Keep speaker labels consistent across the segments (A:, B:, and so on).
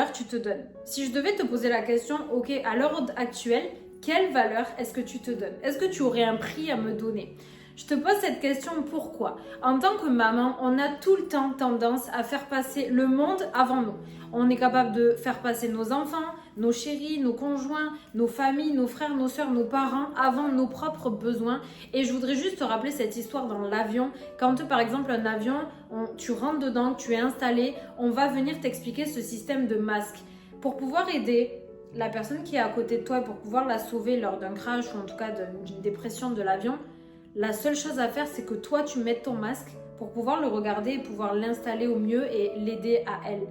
A: valeur tu te donnes? Si je devais te poser la question, ok, à l'heure actuelle, quelle valeur est-ce que tu te donnes? Est-ce que tu aurais un prix à me donner? Je te pose cette question pourquoi? En tant que maman, on a tout le temps tendance à faire passer le monde avant nous. On est capable de faire passer nos enfants, nos chéris, nos conjoints, nos familles, nos frères, nos sœurs, nos parents avant nos propres besoins. Et je voudrais juste te rappeler cette histoire dans l'avion. Quand par exemple un avion, tu rentres dedans, tu es installé, on va venir t'expliquer ce système de masque. Pour pouvoir aider la personne qui est à côté de toi, pour pouvoir la sauver lors d'un crash ou en tout cas d'une dépression de l'avion, la seule chose à faire, c'est que toi, tu mettes ton masque pour pouvoir le regarder et pouvoir l'installer au mieux et l'aider à elle.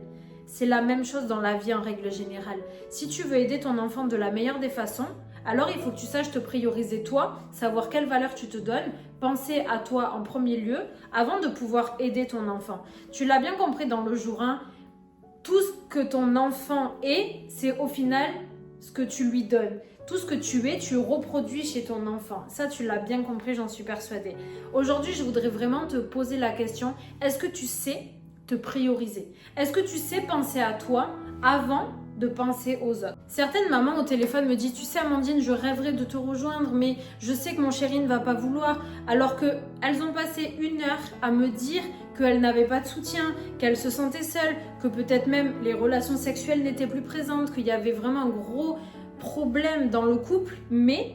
A: C'est la même chose dans la vie en règle générale. Si tu veux aider ton enfant de la meilleure des façons, alors il faut que tu saches te prioriser toi, savoir quelle valeur tu te donnes, penser à toi en premier lieu avant de pouvoir aider ton enfant. Tu l'as bien compris dans le jour 1, tout ce que ton enfant est, c'est au final ce que tu lui donnes. Tout ce que tu es, tu reproduis chez ton enfant. Ça, tu l'as bien compris, j'en suis persuadée. Aujourd'hui, je voudrais vraiment te poser la question, est-ce que tu sais te prioriser? Est-ce que tu sais penser à toi avant de penser aux autres? Certaines mamans au téléphone me disent, tu sais Amandine, je rêverais de te rejoindre, mais je sais que mon chéri ne va pas vouloir, alors qu'elles ont passé 1 heure à me dire qu'elles n'avaient pas de soutien, qu'elles se sentaient seules, que peut-être même les relations sexuelles n'étaient plus présentes, qu'il y avait vraiment un gros problème dans le couple, mais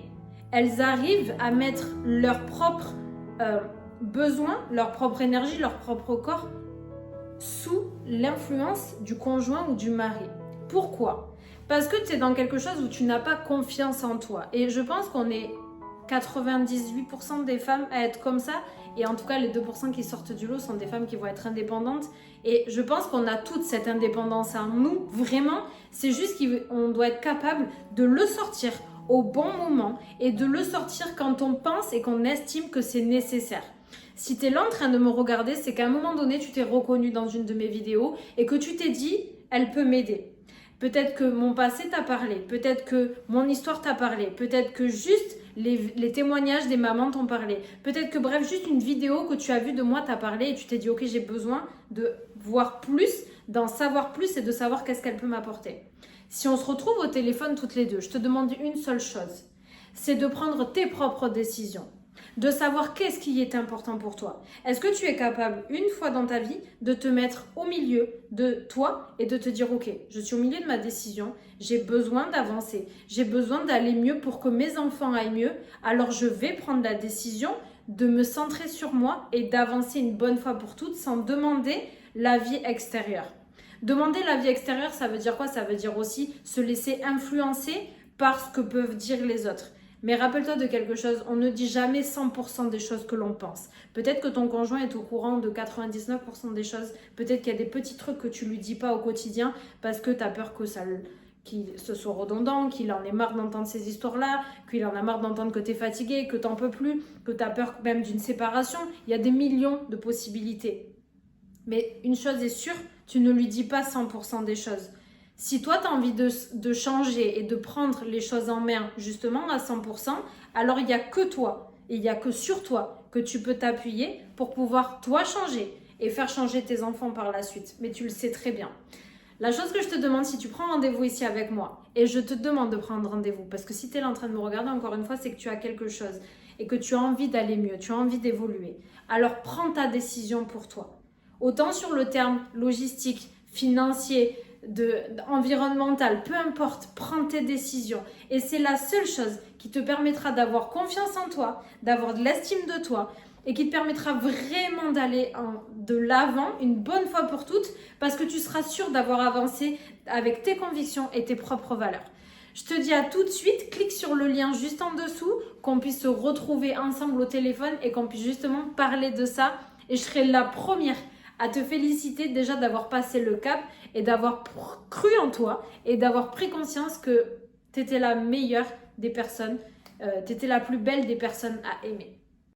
A: elles arrivent à mettre leurs propres besoins, leur propre énergie, leur propre corps sous l'influence du conjoint ou du mari. Pourquoi? Parce que tu es dans quelque chose où tu n'as pas confiance en toi. Et je pense qu'on est 98% des femmes à être comme ça. Et en tout cas, les 2% qui sortent du lot sont des femmes qui vont être indépendantes. Et je pense qu'on a toute cette indépendance en nous, vraiment. C'est juste qu'on doit être capable de le sortir au bon moment et de le sortir quand on pense et qu'on estime que c'est nécessaire. Si tu es là en train de me regarder, c'est qu'à un moment donné, tu t'es reconnu dans une de mes vidéos et que tu t'es dit, elle peut m'aider. Peut-être que mon passé t'a parlé, peut-être que mon histoire t'a parlé, peut-être que juste les témoignages des mamans t'ont parlé, peut-être que bref, juste une vidéo que tu as vue de moi t'a parlé et tu t'es dit ok, j'ai besoin de voir plus, d'en savoir plus et de savoir qu'est-ce qu'elle peut m'apporter. Si on se retrouve au téléphone toutes les deux, je te demande une seule chose, c'est de prendre tes propres décisions. De savoir qu'est-ce qui est important pour toi. Est-ce que tu es capable, une fois dans ta vie, de te mettre au milieu de toi et de te dire, ok, je suis au milieu de ma décision, j'ai besoin d'avancer, j'ai besoin d'aller mieux pour que mes enfants aillent mieux, alors je vais prendre la décision de me centrer sur moi et d'avancer une bonne fois pour toutes sans demander l'avis extérieur. Demander l'avis extérieur, ça veut dire quoi? Ça veut dire aussi se laisser influencer par ce que peuvent dire les autres. Mais rappelle-toi de quelque chose, on ne dit jamais 100% des choses que l'on pense. Peut-être que ton conjoint est au courant de 99% des choses. Peut-être qu'il y a des petits trucs que tu ne lui dis pas au quotidien parce que tu as peur que qu'il se soit redondant, qu'il en ait marre d'entendre ces histoires-là, qu'il en a marre d'entendre que tu es fatigué, que tu n'en peux plus, que tu as peur même d'une séparation. Il y a des millions de possibilités. Mais une chose est sûre, tu ne lui dis pas 100% des choses. Si toi, tu as envie de changer et de prendre les choses en main justement à 100%, alors il n'y a que toi et il n'y a que sur toi que tu peux t'appuyer pour pouvoir toi changer et faire changer tes enfants par la suite. Mais tu le sais très bien. La chose que je te demande, si tu prends rendez-vous ici avec moi, et je te demande de prendre rendez-vous, parce que si tu es là en train de me regarder encore une fois, c'est que tu as quelque chose et que tu as envie d'aller mieux, tu as envie d'évoluer. Alors prends ta décision pour toi. Autant sur le terme logistique, financier, environnemental, peu importe, prends tes décisions. Et c'est la seule chose qui te permettra d'avoir confiance en toi, d'avoir de l'estime de toi et qui te permettra vraiment d'aller de l'avant une bonne fois pour toutes parce que tu seras sûr d'avoir avancé avec tes convictions et tes propres valeurs. Je te dis à tout de suite, clique sur le lien juste en dessous, qu'on puisse se retrouver ensemble au téléphone et qu'on puisse justement parler de ça. Et je serai la première à te féliciter déjà d'avoir passé le cap et d'avoir cru en toi et d'avoir pris conscience que tu étais la meilleure des personnes, tu étais la plus belle des personnes à aimer.